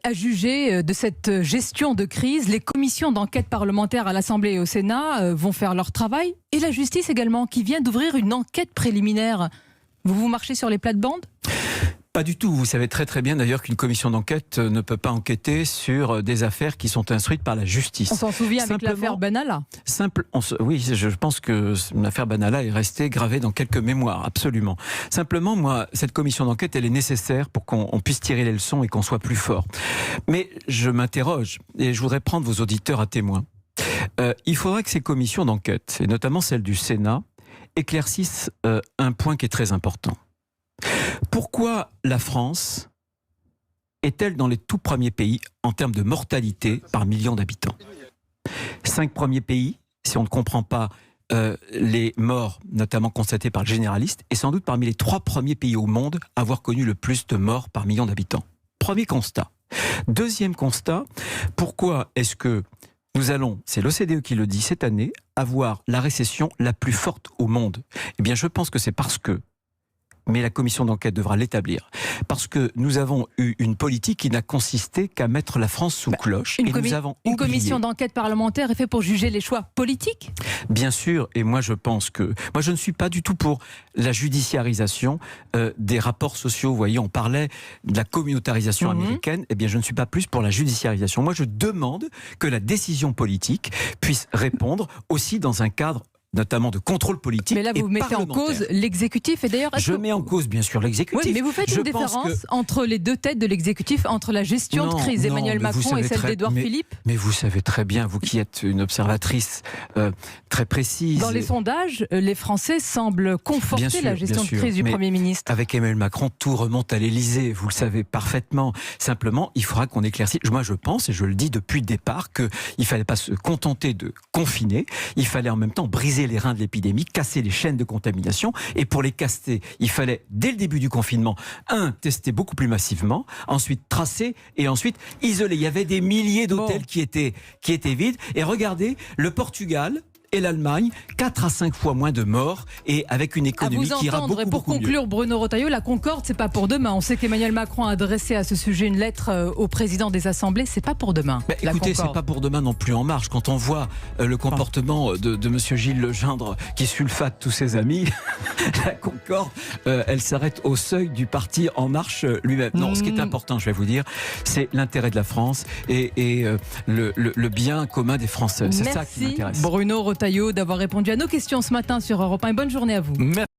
a jugé de cette gestion de crise? Les commissions d'enquête parlementaire à l'Assemblée et au Sénat vont faire leur travail. Et la justice également, qui vient d'ouvrir une enquête préliminaire. Vous marchez sur les plates-bandes ? Pas du tout. Vous savez très très bien d'ailleurs qu'une commission d'enquête ne peut pas enquêter sur des affaires qui sont instruites par la justice. On s'en souvient avec l'affaire Benalla. Oui, je pense que l'affaire Benalla est restée gravée dans quelques mémoires, absolument. Simplement, moi, cette commission d'enquête, elle est nécessaire pour qu'on puisse tirer les leçons et qu'on soit plus fort. Mais je m'interroge, et je voudrais prendre vos auditeurs à témoin. Il faudra que ces commissions d'enquête, et notamment celle du Sénat, éclaircissent un point qui est très important. Pourquoi la France est-elle dans les tout premiers pays en termes de mortalité par million d'habitants ? 5 premiers pays, si on ne comprend pas les morts, notamment constatées par le généraliste, et sans doute parmi les 3 premiers pays au monde à avoir connu le plus de morts par million d'habitants. Premier constat. Deuxième constat, pourquoi est-ce que nous allons, c'est l'OCDE qui le dit cette année, avoir la récession la plus forte au monde ? Eh bien, je pense que c'est parce que, mais la commission d'enquête devra l'établir, parce que nous avons eu une politique qui n'a consisté qu'à mettre la France sous cloche. Une commission d'enquête parlementaire est faite pour juger les choix politiques ? Bien sûr, et moi je pense que... Moi je ne suis pas du tout pour la judiciarisation des rapports sociaux. Vous voyez, on parlait de la communautarisation américaine, eh bien je ne suis pas plus pour la judiciarisation. Moi je demande que la décision politique puisse répondre aussi dans un cadre notamment de contrôle politique. Mais là, vous mettez en cause l'exécutif. Et d'ailleurs, je mets en cause, bien sûr, l'exécutif. Oui, mais vous faites une différence entre les deux têtes de l'exécutif, entre la gestion de crise Emmanuel Macron et celle d'Édouard Philippe. Mais vous savez très bien, vous qui êtes une observatrice très précise. Dans les sondages, les Français semblent conforter la gestion de crise du Premier ministre. Avec Emmanuel Macron, tout remonte à l'Élysée, vous le savez parfaitement. Simplement, il faudra qu'on éclaircisse. Moi, je pense, et je le dis depuis le départ, qu'il ne fallait pas se contenter de confiner, il fallait en même temps briser les reins de l'épidémie, casser les chaînes de contamination, et pour les casser, il fallait dès le début du confinement, tester beaucoup plus massivement, ensuite tracer et ensuite isoler. Il y avait des milliers d'hôtels qui étaient vides, et regardez, le Portugal et l'Allemagne, 4 à 5 fois moins de morts et avec une économie qui ira beaucoup mieux. Pour conclure, Bruno Retailleau, la Concorde, c'est pas pour demain. On sait qu'Emmanuel Macron a adressé à ce sujet une lettre au président des assemblées. C'est pas pour demain. Écoutez, c'est pas pour demain non plus En Marche. Quand on voit le comportement de monsieur Gilles Legendre qui sulfate tous ses amis, la Concorde, elle s'arrête au seuil du parti En Marche lui-même. Non, ce qui est important, je vais vous dire, c'est l'intérêt de la France et le bien commun des Français. C'est ça qui m'intéresse. Bruno Retailleau d'avoir répondu à nos questions ce matin sur Europe 1. Et bonne journée à vous. Merci.